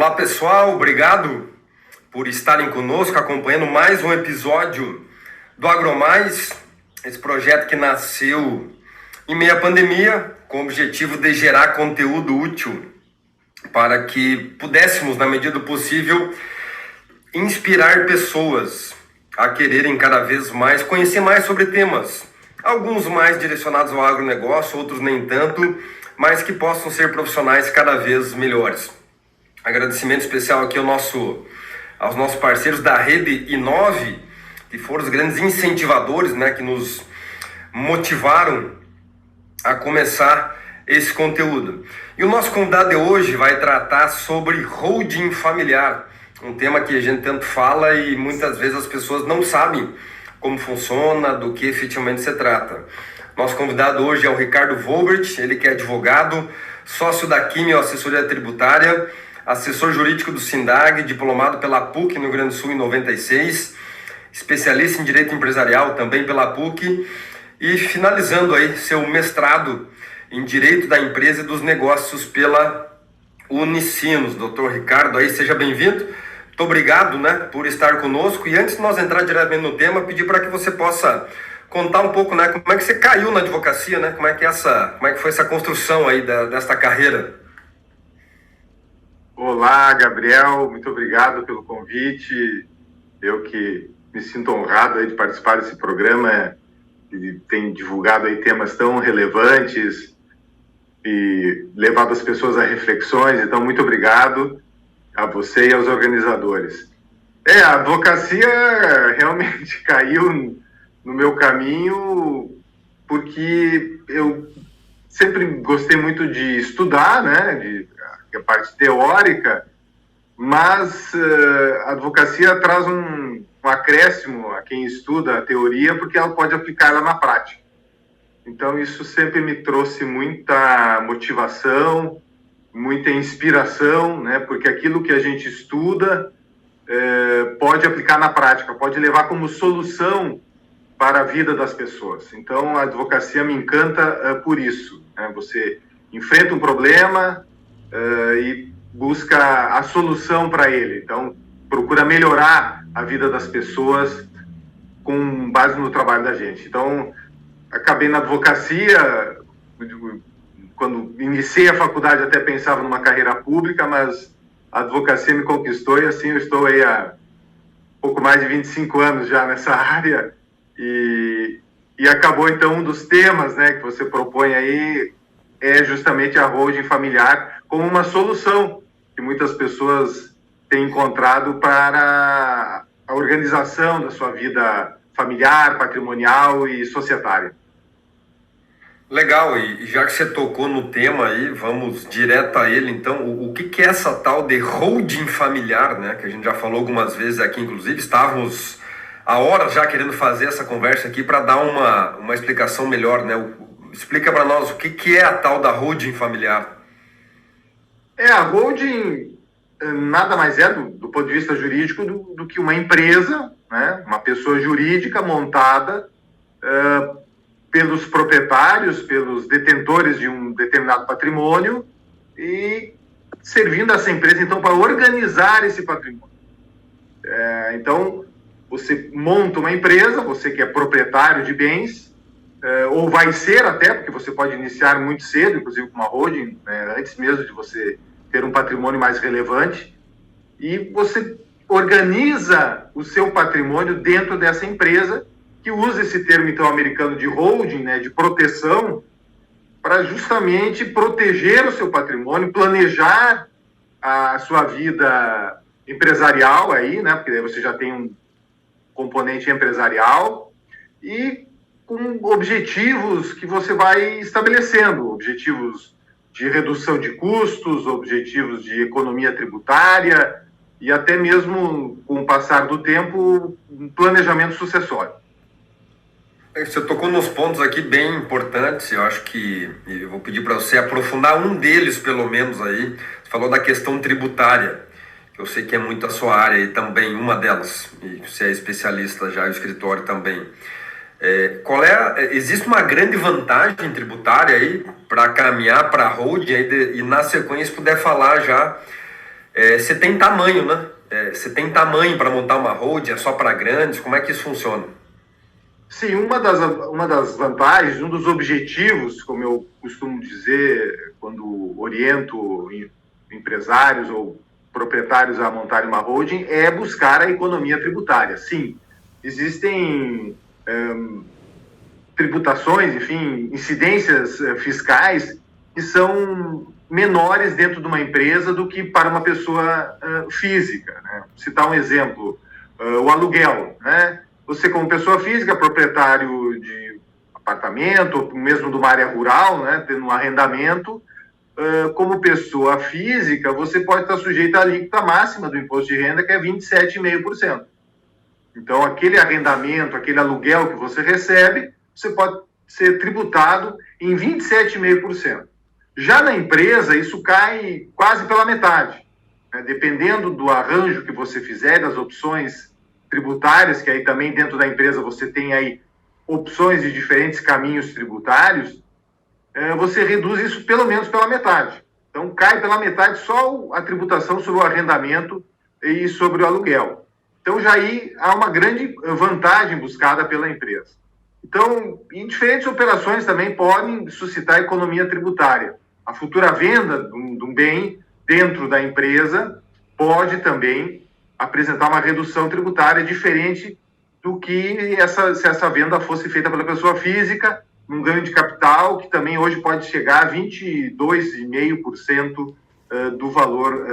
Olá pessoal, obrigado por estarem conosco, acompanhando mais um episódio do AgroMais, esse projeto que nasceu em meio à pandemia, com o objetivo de gerar conteúdo útil para que pudéssemos, na medida do possível, inspirar pessoas a quererem cada vez mais conhecer mais sobre temas, alguns mais direcionados ao agronegócio, outros nem tanto, mas que possam ser profissionais cada vez melhores. Agradecimento especial aqui aos nossos parceiros da Rede Inove, que foram os grandes incentivadores, que nos motivaram a começar esse conteúdo. E o nosso convidado de hoje vai tratar sobre holding familiar, um tema que a gente tanto fala e muitas vezes as pessoas não sabem como funciona, do que efetivamente se trata. Nosso convidado hoje é o Ricardo Volbert, ele que é advogado, sócio da Quimio Assessoria Tributária, assessor jurídico do SINDAG, diplomado pela PUC no Rio Grande do Sul em 96, especialista em direito empresarial também pela PUC e finalizando aí seu mestrado em direito da empresa e dos negócios pela Unicinos. Doutor Ricardo, aí seja bem-vindo. Muito obrigado, por estar conosco. E antes de nós entrar diretamente no tema, pedir para que você possa contar um pouco, como é que você caiu na advocacia, como é que foi essa construção aí desta carreira? Olá, Gabriel, muito obrigado pelo convite. Eu que me sinto honrado aí de participar desse programa, que tem divulgado aí temas tão relevantes e levado as pessoas a reflexões. Então, muito obrigado a você e aos organizadores. A advocacia realmente caiu no meu caminho porque eu sempre gostei muito de estudar, de a parte teórica, mas a advocacia traz um acréscimo a quem estuda a teoria, porque ela pode aplicá-la na prática. Então, isso sempre me trouxe muita motivação, muita inspiração, porque aquilo que a gente estuda pode aplicar na prática, pode levar como solução para a vida das pessoas. Então, a advocacia me encanta por isso. Você enfrenta um problema e busca a solução para ele. Então, procura melhorar a vida das pessoas com base no trabalho da gente. Então, acabei na advocacia. Quando iniciei a faculdade, até pensava numa carreira pública, mas a advocacia me conquistou e assim eu estou aí há pouco mais de 25 anos já nessa área e acabou então um dos temas que você propõe aí é justamente a holding familiar como uma solução que muitas pessoas têm encontrado para a organização da sua vida familiar, patrimonial e societária. Legal, e já que você tocou no tema aí, vamos direto a ele então. O que é essa tal de holding familiar, que a gente já falou algumas vezes aqui, inclusive estávamos há horas já querendo fazer essa conversa aqui para dar uma explicação melhor, Explica para nós o que é a tal da holding familiar. A holding nada mais é, do ponto de vista jurídico, do que uma empresa, uma pessoa jurídica montada pelos proprietários, pelos detentores de um determinado patrimônio e servindo essa empresa, então, para organizar esse patrimônio. Então, você monta uma empresa, você que é proprietário de bens, ou vai ser até, porque você pode iniciar muito cedo, inclusive com uma holding, antes mesmo de você ter um patrimônio mais relevante, e você organiza o seu patrimônio dentro dessa empresa, que usa esse termo, então, americano de holding, de proteção, para justamente proteger o seu patrimônio, planejar a sua vida empresarial aí, porque aí você já tem um componente empresarial, e com objetivos que você vai estabelecendo, objetivos de redução de custos, objetivos de economia tributária e até mesmo, com o passar do tempo, um planejamento sucessório. Você tocou nos pontos aqui bem importantes, eu acho que eu vou pedir para você aprofundar um deles, pelo menos, aí. Você falou da questão tributária, que eu sei que é muito a sua área e também uma delas, e você é especialista já, o escritório também. Existe uma grande vantagem tributária aí para caminhar para a holding aí e na sequência puder falar já Você tem tamanho, né? Você tem tamanho para montar uma holding, é só para grandes? Como é que isso funciona? Sim, uma das vantagens, um dos objetivos, como eu costumo dizer quando oriento empresários ou proprietários a montarem uma holding, é buscar a economia tributária. Sim, existem tributações, enfim, incidências fiscais que são menores dentro de uma empresa do que para uma pessoa física, né? Vou citar um exemplo, o aluguel, né? Você, como pessoa física, proprietário de apartamento, ou mesmo de uma área rural, né, tendo um arrendamento, como pessoa física, você pode estar sujeito à alíquota máxima do imposto de renda, que é 27,5%. Então, aquele arrendamento, aquele aluguel que você recebe, você pode ser tributado em 27,5%. Já na empresa, isso cai quase pela metade, né? Dependendo do arranjo que você fizer, das opções tributárias, que aí também dentro da empresa você tem aí opções de diferentes caminhos tributários, você reduz isso pelo menos pela metade. Então, cai pela metade só a tributação sobre o arrendamento e sobre o aluguel. Então, já aí há uma grande vantagem buscada pela empresa. Então, em diferentes operações também podem suscitar economia tributária. A futura venda de um bem dentro da empresa pode também apresentar uma redução tributária diferente do que se essa venda fosse feita pela pessoa física, num ganho de capital que também hoje pode chegar a 22,5% do valor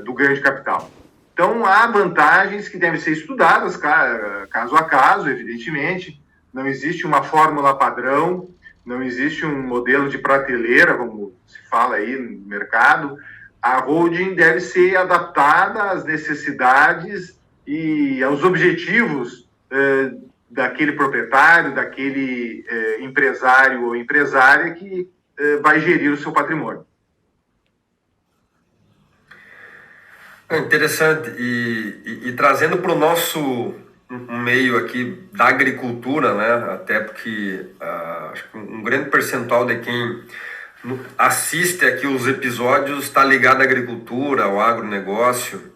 do ganho de capital. Então, há vantagens que devem ser estudadas caso a caso, evidentemente. Não existe uma fórmula padrão, não existe um modelo de prateleira, como se fala aí no mercado. A holding deve ser adaptada às necessidades e aos objetivos daquele proprietário, daquele empresário ou empresária que vai gerir o seu patrimônio. Interessante. E trazendo para o nosso meio aqui da agricultura, né? Até porque acho que um grande percentual de quem assiste aqui os episódios está ligado à agricultura, ao agronegócio.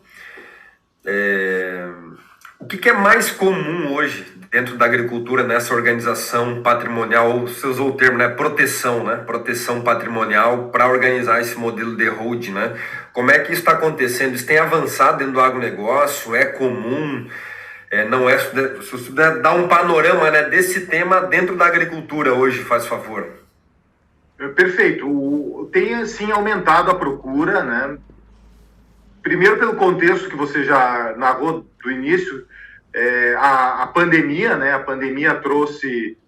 O que é mais comum hoje dentro da agricultura nessa organização patrimonial, ou você usou o termo, né? Proteção, né? Proteção patrimonial para organizar esse modelo de holding, né? Como é que isso está acontecendo? Isso tem avançado dentro do agronegócio? É comum? Não é? Se você puder dar um panorama, né, desse tema dentro da agricultura hoje, faz favor. Perfeito. Tem, sim, aumentado a procura, né? Primeiro pelo contexto que você já narrou do início, a pandemia, né? A pandemia trouxe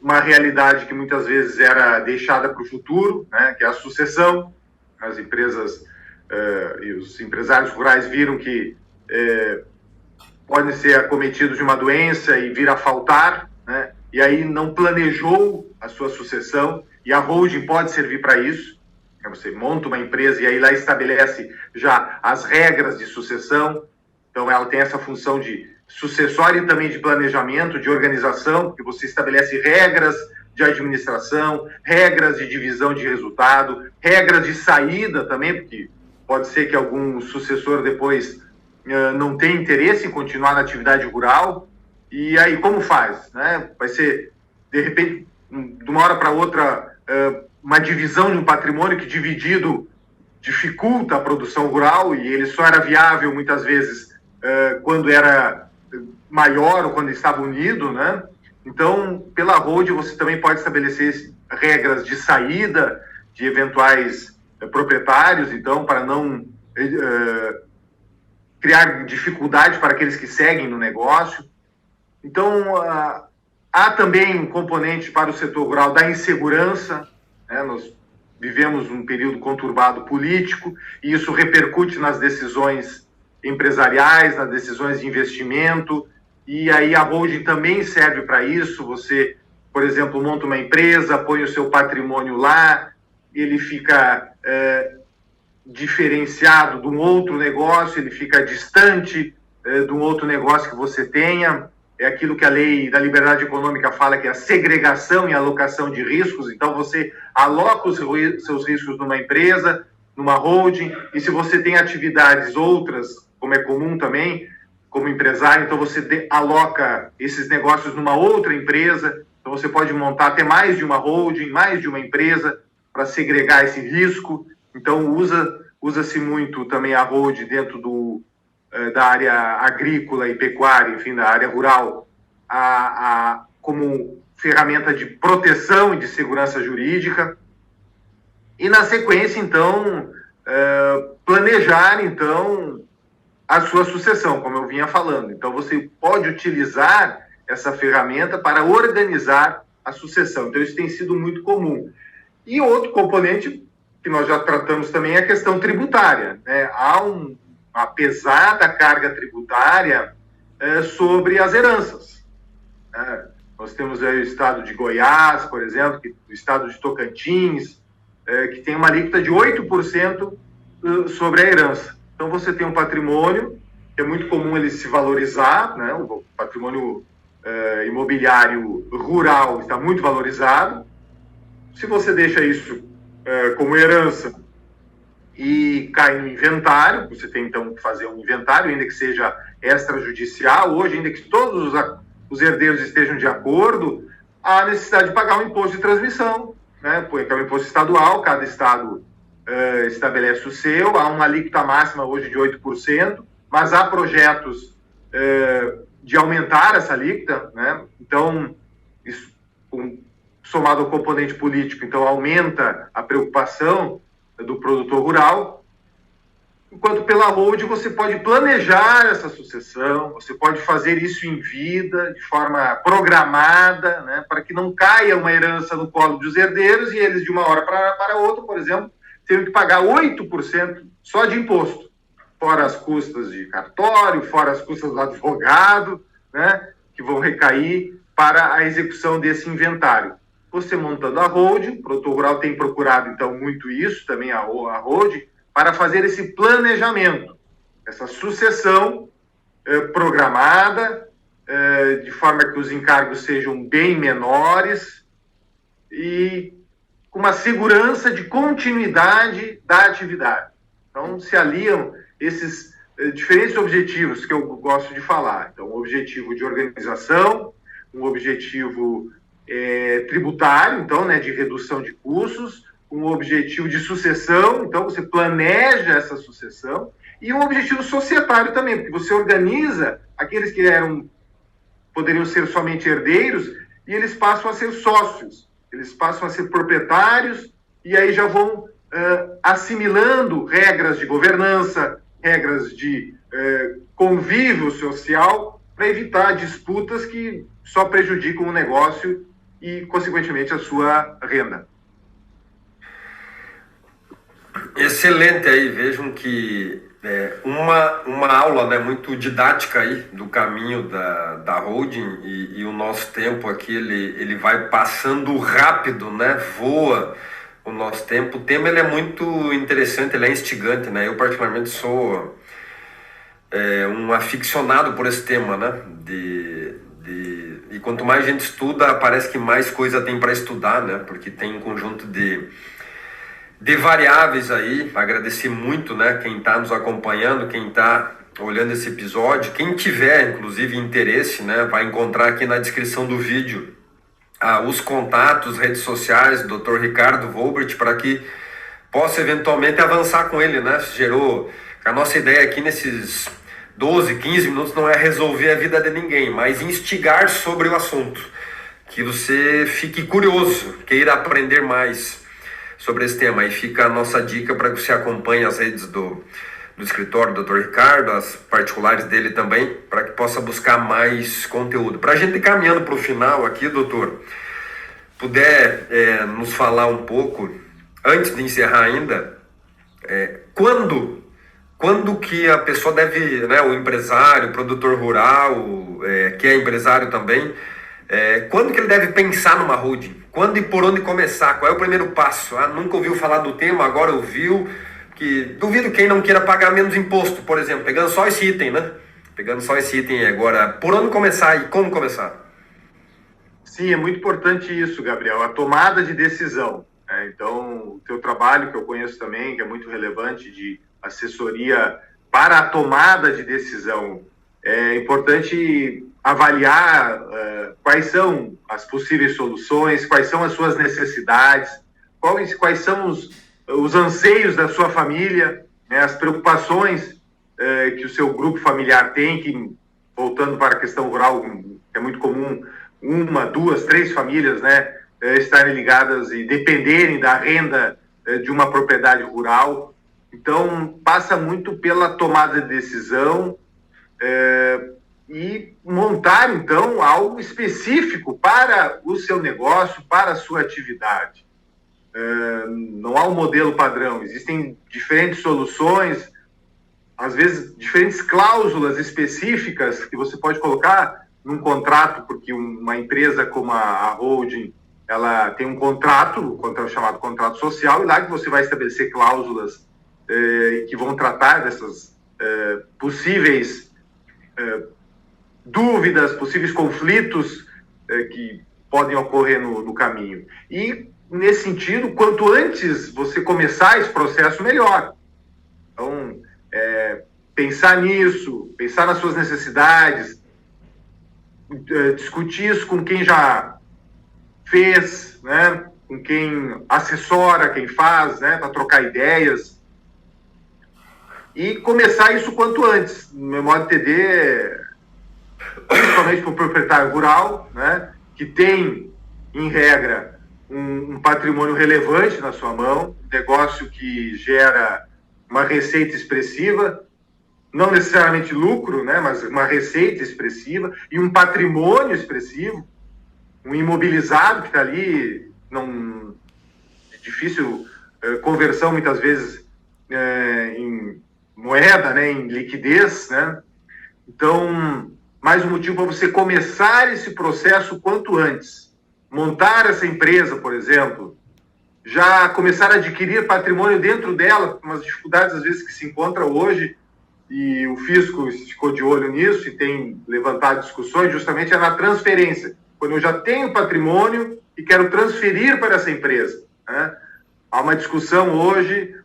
uma realidade que muitas vezes era deixada para o futuro, né? Que é a sucessão. As empresas e os empresários rurais viram que podem ser acometidos de uma doença e vir a faltar, né? E aí não planejou a sua sucessão, e a holding pode servir para isso. Você monta uma empresa e aí lá estabelece já as regras de sucessão. Então ela tem essa função de sucessória e também de planejamento, de organização, porque você estabelece regras de administração, regras de divisão de resultado, regras de saída também, porque pode ser que algum sucessor depois não tenha interesse em continuar na atividade rural. E aí como faz, né? Vai ser, de repente, de uma hora para outra, uma divisão de um patrimônio que dividido dificulta a produção rural, e ele só era viável muitas vezes quando era maior ou quando estava unido, né? Então, pela holding, você também pode estabelecer regras de saída de eventuais proprietários, então, para não criar dificuldade para aqueles que seguem no negócio. Então, há também um componente para o setor rural da insegurança, né? Nós vivemos um período conturbado político, e isso repercute nas decisões empresariais, nas decisões de investimento, e aí a holding também serve para isso. Você, por exemplo, monta uma empresa, põe o seu patrimônio lá, ele fica diferenciado de um outro negócio, ele fica distante de um outro negócio que você tenha. É aquilo que a lei da liberdade econômica fala, que é a segregação e alocação de riscos. Então, você aloca os seus riscos numa empresa, numa holding, e se você tem atividades outras, como é comum também, como empresário, então você aloca esses negócios numa outra empresa, então você pode montar até mais de uma holding, mais de uma empresa, para segregar esse risco. Então usa-se muito também a holding dentro da área agrícola e pecuária, enfim, da área rural, como ferramenta de proteção e de segurança jurídica. E na sequência, então, planejar, então, a sua sucessão, como eu vinha falando. Então, você pode utilizar essa ferramenta para organizar a sucessão. Então, isso tem sido muito comum. E outro componente que nós já tratamos também é a questão tributária, né? Há uma pesada carga tributária sobre as heranças. Nós temos aí o estado de Goiás, por exemplo, o estado de Tocantins, que tem uma alíquota de 8% sobre a herança. Então, você tem um patrimônio, que é muito comum ele se valorizar, né? O patrimônio imobiliário rural está muito valorizado. Se você deixa isso como herança e cai no inventário, você tem então que fazer um inventário, ainda que seja extrajudicial, hoje, ainda que todos os herdeiros estejam de acordo, há necessidade de pagar um imposto de transmissão, né? Então, um imposto estadual, cada estado estabelece o seu, há uma alíquota máxima hoje de 8%, mas há projetos de aumentar essa alíquota, né? Então, isso, somado ao componente político, então aumenta a preocupação do produtor rural, enquanto pela holding você pode planejar essa sucessão, você pode fazer isso em vida, de forma programada, né, para que não caia uma herança no colo dos herdeiros e eles, de uma hora para outra, por exemplo, tenham que pagar 8% só de imposto, fora as custas de cartório, fora as custas do advogado, né, que vão recair para a execução desse inventário. Você montando a holding, o produtor rural tem procurado, então, muito isso, também a holding, para fazer esse planejamento, essa sucessão programada, de forma que os encargos sejam bem menores e com uma segurança de continuidade da atividade. Então, se aliam esses diferentes objetivos que eu gosto de falar. Então, um objetivo de organização, um objetivo tributário, então, né, de redução de custos, um objetivo de sucessão, então você planeja essa sucessão, e um objetivo societário também, porque você organiza aqueles que poderiam ser somente herdeiros, e eles passam a ser sócios, eles passam a ser proprietários, e aí já vão assimilando regras de governança, regras de convívio social, para evitar disputas que só prejudicam o negócio e, consequentemente, a sua renda. Excelente aí, vejam que uma aula, né, muito didática aí do caminho da holding e o nosso tempo aqui, ele vai passando rápido, né, voa o nosso tempo. O tema ele é muito interessante, ele é instigante, né, eu particularmente sou um aficionado por esse tema, né, e quanto mais gente estuda, parece que mais coisa tem para estudar, né, porque tem um conjunto de variáveis aí. Agradecer muito, né, quem está nos acompanhando, quem está olhando esse episódio, quem tiver inclusive interesse, né, vai encontrar aqui na descrição do vídeo os contatos, redes sociais do Dr. Ricardo Wolbert, para que possa eventualmente avançar com ele, né. Gerou a nossa ideia aqui nesses 12, 15 minutos não é resolver a vida de ninguém, mas instigar sobre o assunto, que você fique curioso, queira aprender mais sobre esse tema. Aí fica a nossa dica para que você acompanhe as redes do escritório do Dr. Ricardo, as particulares dele também, para que possa buscar mais conteúdo. Para a gente ir caminhando para o final aqui, doutor, puder nos falar um pouco, antes de encerrar ainda, quando que a pessoa deve, né, o empresário, o produtor rural, que é empresário também, quando que ele deve pensar numa holding? Quando e por onde começar? Qual é o primeiro passo? Nunca ouviu falar do tema, agora ouviu. Que duvido quem não queira pagar menos imposto, por exemplo, pegando só esse item, né? Pegando só esse item agora, por onde começar e como começar? Sim, é muito importante isso, Gabriel, a tomada de decisão. Então, o teu trabalho, que eu conheço também, que é muito relevante, de assessoria para a tomada de decisão, é importante avaliar quais são as possíveis soluções, quais são as suas necessidades, quais são os anseios da sua família, né, as preocupações que o seu grupo familiar tem, que, voltando para a questão rural, é muito comum uma, duas, três famílias, né, estarem ligadas e dependerem da renda de uma propriedade rural. Então, passa muito pela tomada de decisão e montar, então, algo específico para o seu negócio, para a sua atividade. Não há um modelo padrão, existem diferentes soluções, às vezes diferentes cláusulas específicas que você pode colocar num contrato, porque uma empresa como a holding, ela tem um contrato chamado contrato social, e lá que você vai estabelecer cláusulas que vão tratar dessas possíveis dúvidas, possíveis conflitos que podem ocorrer no caminho. E, nesse sentido, quanto antes você começar esse processo, melhor. Então, pensar nisso, pensar nas suas necessidades, discutir isso com quem já fez, né? Com quem assessora, quem faz, né? Para trocar ideias. E começar isso quanto antes. No meu modo de entender, principalmente para o proprietário rural, né? Que tem, em regra, um patrimônio relevante na sua mão, um negócio que gera uma receita expressiva, não necessariamente lucro, né, mas uma receita expressiva e um patrimônio expressivo, um imobilizado que está ali, difícil conversão muitas vezes em moeda, né, em liquidez, né? Então, mais um motivo para você começar esse processo quanto antes. Montar essa empresa, por exemplo, já começar a adquirir patrimônio dentro dela, com as dificuldades às vezes que se encontra hoje, e o fisco ficou de olho nisso e tem levantado discussões, justamente é na transferência. Quando eu já tenho patrimônio e quero transferir para essa empresa, né? Há uma discussão hoje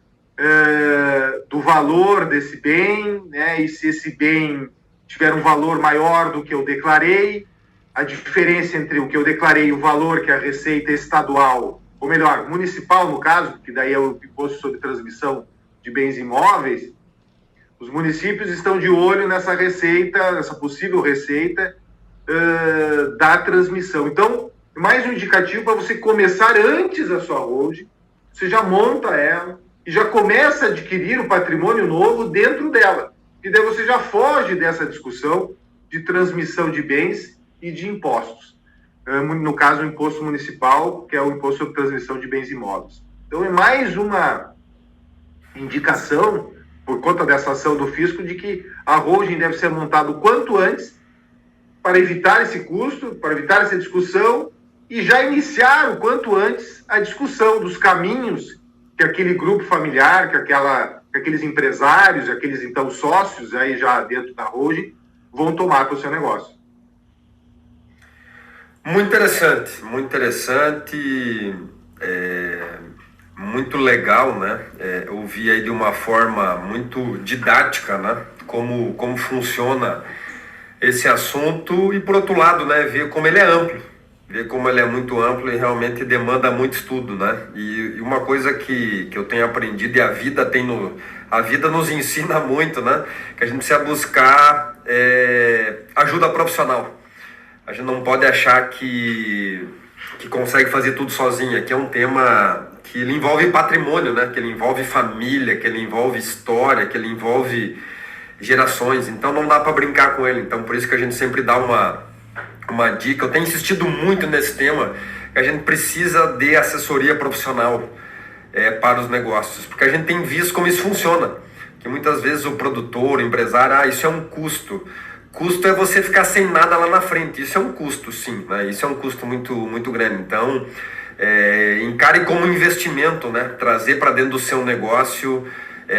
do valor desse bem, né? E se esse bem tiver um valor maior do que eu declarei, a diferença entre o que eu declarei e o valor que a Receita Estadual, ou melhor, municipal no caso, que daí é o imposto sobre transmissão de bens imóveis, os municípios estão de olho nessa receita, nessa possível receita da transmissão. Então, mais um indicativo para você começar antes a sua holding, você já monta ela e já começa a adquirir o patrimônio novo dentro dela. E daí você já foge dessa discussão de transmissão de bens e de impostos. No caso, o imposto municipal, que é o imposto sobre transmissão de bens imóveis. Então, é mais uma indicação, por conta dessa ação do fisco, de que a holding deve ser montada o quanto antes para evitar esse custo, para evitar essa discussão e já iniciar o quanto antes a discussão dos caminhos que aquele grupo familiar, que aqueles empresários, aqueles, então, sócios aí já dentro da holding vão tomar para o seu negócio. Muito interessante, muito legal, né? Ouvir aí de uma forma muito didática, né? Como funciona esse assunto e, por outro lado, né? Ver como ele é amplo, ver como ele é muito amplo e realmente demanda muito estudo, né? E uma coisa que eu tenho aprendido, e a vida nos ensina muito, né? Que a gente precisa buscar ajuda profissional. A gente não pode achar que consegue fazer tudo sozinho. Aqui é um tema que ele envolve patrimônio, né? Que ele envolve família, que ele envolve história, que ele envolve gerações. Então não dá para brincar com ele. Então por isso que a gente sempre dá uma dica. Eu tenho insistido muito nesse tema, que a gente precisa de assessoria profissional para os negócios. Porque a gente tem visto como isso funciona. Que muitas vezes o produtor, o empresário, isso é um custo. Custo é você ficar sem nada lá na frente. Isso é um custo, sim, né? Isso é um custo muito, muito grande. Então, encare como investimento, né? Trazer para dentro do seu negócio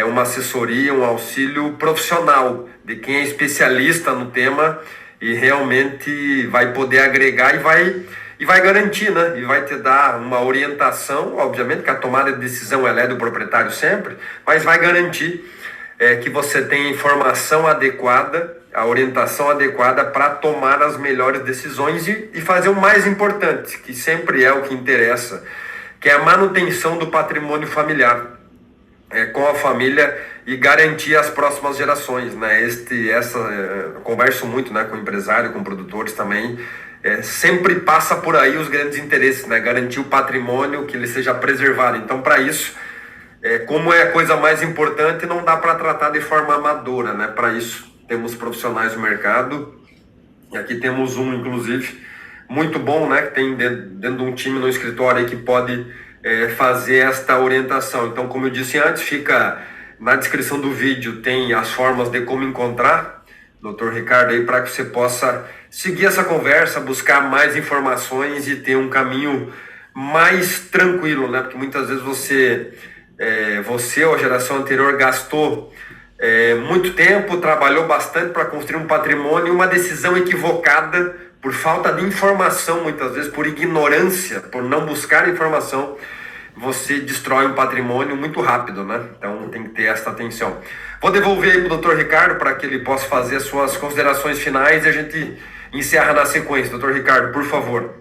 uma assessoria, um auxílio profissional de quem é especialista no tema e realmente vai poder agregar e e vai garantir, né? E vai te dar uma orientação, obviamente que a tomada de decisão ela é do proprietário sempre, mas vai garantir que você tenha informação adequada, a orientação adequada para tomar as melhores decisões e fazer o mais importante, que sempre é o que interessa, que é a manutenção do patrimônio familiar com a família e garantir as próximas gerações, né? Eu converso muito, né, com empresário, com produtores também, sempre passa por aí os grandes interesses, né? Garantir o patrimônio, que ele seja preservado. Então, para isso, como é a coisa mais importante, não dá para tratar de forma amadora, né? Para isso, temos profissionais do mercado, e aqui temos um, inclusive, muito bom, né? Que tem dentro de um time no escritório aí que pode fazer esta orientação. Então, como eu disse antes, fica na descrição do vídeo, tem as formas de como encontrar Dr. Ricardo aí, para que você possa seguir essa conversa, buscar mais informações e ter um caminho mais tranquilo, né? Porque muitas vezes você ou a geração anterior gastou muito tempo, trabalhou bastante para construir um patrimônio, e uma decisão equivocada por falta de informação, muitas vezes por ignorância, por não buscar informação, você destrói um patrimônio muito rápido, né? Então tem que ter essa atenção. Vou devolver aí para o Dr. Ricardo para que ele possa fazer as suas considerações finais e a gente encerra na sequência. Dr. Ricardo, por favor.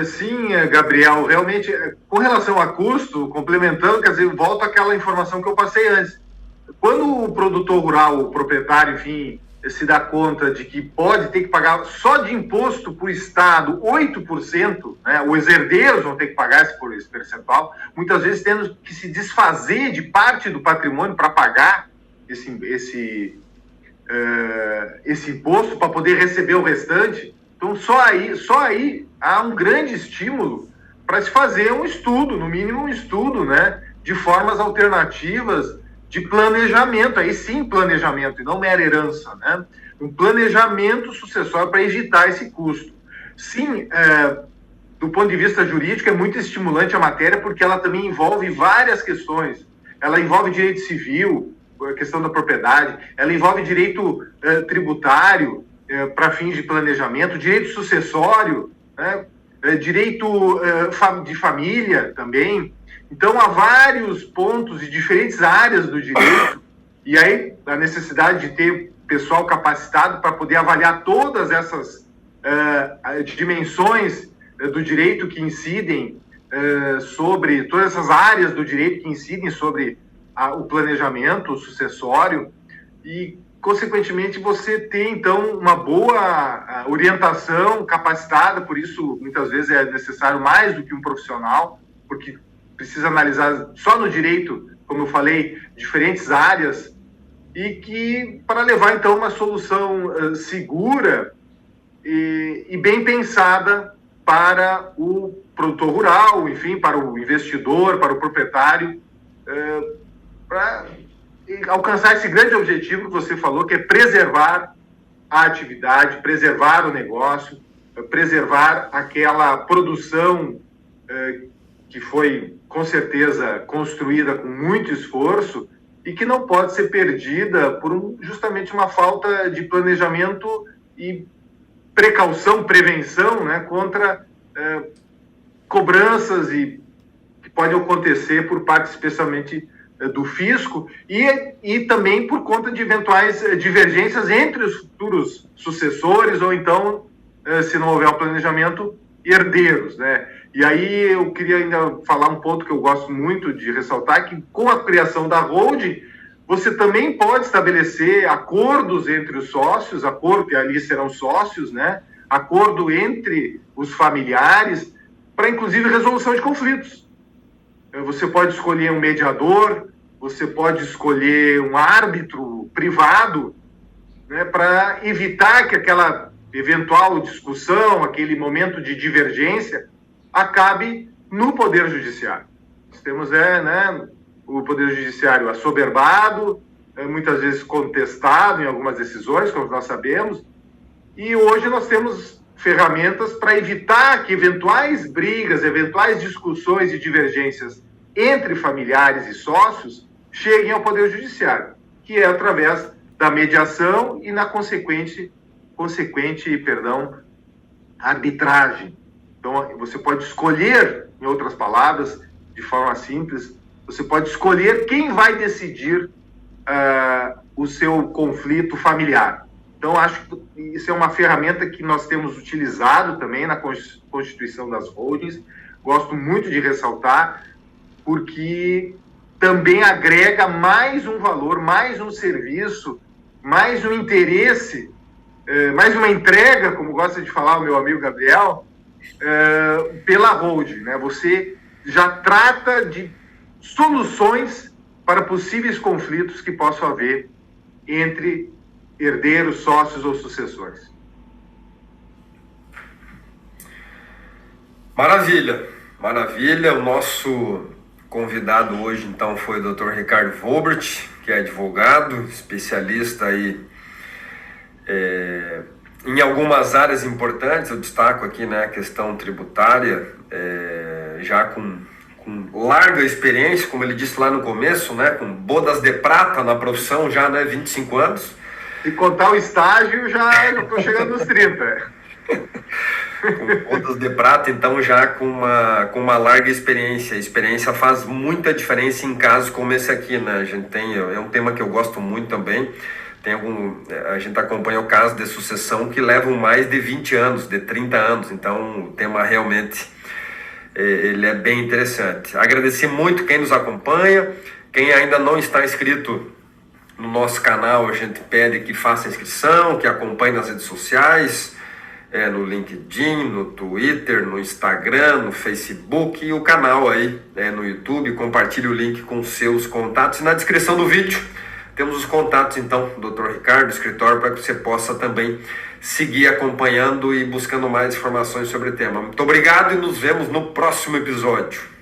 Sim, Gabriel, realmente, com relação a custo, complementando, quer dizer, volta àquela informação que eu passei antes. Quando o produtor rural, o proprietário, enfim, se dá conta de que pode ter que pagar só de imposto para o Estado 8%, né, os herdeiros vão ter que pagar esse percentual, muitas vezes tendo que se desfazer de parte do patrimônio para pagar esse imposto para poder receber o restante. Então, só aí há um grande estímulo para se fazer um estudo, no mínimo um estudo, né, de formas alternativas de planejamento, aí sim planejamento, e não mera herança, né? Um planejamento sucessório para evitar esse custo. Sim, do ponto de vista jurídico, é muito estimulante a matéria, porque ela também envolve várias questões. Ela envolve direito civil, a questão da propriedade, ela envolve direito tributário, para fins de planejamento, direito sucessório, né? Direito de família também. Então, há vários pontos de diferentes áreas do direito, e aí a necessidade de ter pessoal capacitado para poder avaliar todas essas dimensões do direito que incidem sobre, todas essas áreas do direito que incidem sobre o planejamento sucessório, e, consequentemente, você tem, então, uma boa orientação capacitada, por isso, muitas vezes, é necessário mais do que um profissional, porque precisa analisar só no direito, como eu falei, diferentes áreas, e que para levar, então, uma solução segura e bem pensada para o produtor rural, enfim, para o investidor, para o proprietário, para alcançar esse grande objetivo que você falou, que é preservar a atividade, preservar o negócio, preservar aquela produção que foi, com certeza, construída com muito esforço e que não pode ser perdida por justamente uma falta de planejamento e precaução, prevenção, né, contra cobranças que podem acontecer por parte, especialmente, do fisco e também por conta de eventuais divergências entre os futuros sucessores ou então, se não houver o planejamento, herdeiros, né? E aí eu queria ainda falar um ponto que eu gosto muito de ressaltar, que com a criação da holding, você também pode estabelecer acordos entre os sócios, acordo que ali serão sócios, né? Acordo entre os familiares, para inclusive resolução de conflitos. Você pode escolher um mediador, você pode escolher um árbitro privado, né, para evitar que aquela eventual discussão, aquele momento de divergência, acabe no Poder Judiciário. Nós temos o Poder Judiciário assoberbado, muitas vezes contestado em algumas decisões, como nós sabemos, e hoje nós temos ferramentas para evitar que eventuais brigas, eventuais discussões e divergências entre familiares e sócios cheguem ao Poder Judiciário, que é através da mediação e na consequente arbitragem. Então, você pode escolher, em outras palavras, de forma simples, você pode escolher quem vai decidir o seu conflito familiar. Então, acho que isso é uma ferramenta que nós temos utilizado também na constituição das holdings. Gosto muito de ressaltar, porque também agrega mais um valor, mais um serviço, mais um interesse, mais uma entrega, como gosta de falar o meu amigo Gabriel, pela holding, né? Você já trata de soluções para possíveis conflitos que possam haver entre herdeiros, sócios ou sucessores. Maravilha, maravilha. O nosso convidado hoje, então, foi o Dr. Ricardo Wolbert, que é advogado, especialista aí em algumas áreas importantes. Eu destaco aqui, né, a questão tributária, já com larga experiência, como ele disse lá no começo, né, com bodas de prata na profissão já, né, 25 anos. Se contar o estágio, já estou chegando nos 30. Com bodas de prata, então já com uma larga experiência. A experiência faz muita diferença em casos como esse aqui, né? A gente é um tema que eu gosto muito também. A gente acompanha o caso de sucessão que levam mais de 20 anos, de 30 anos. Então o tema realmente ele é bem interessante. Agradecer muito quem nos acompanha. Quem ainda não está inscrito no nosso canal, a gente pede que faça inscrição, que acompanhe nas redes sociais, no LinkedIn, no Twitter, no Instagram, no Facebook e o canal aí no YouTube. Compartilhe o link com seus contatos. E na descrição do vídeo temos os contatos, então, do Dr. Ricardo, do escritório, para que você possa também seguir acompanhando e buscando mais informações sobre o tema. Muito obrigado e nos vemos no próximo episódio.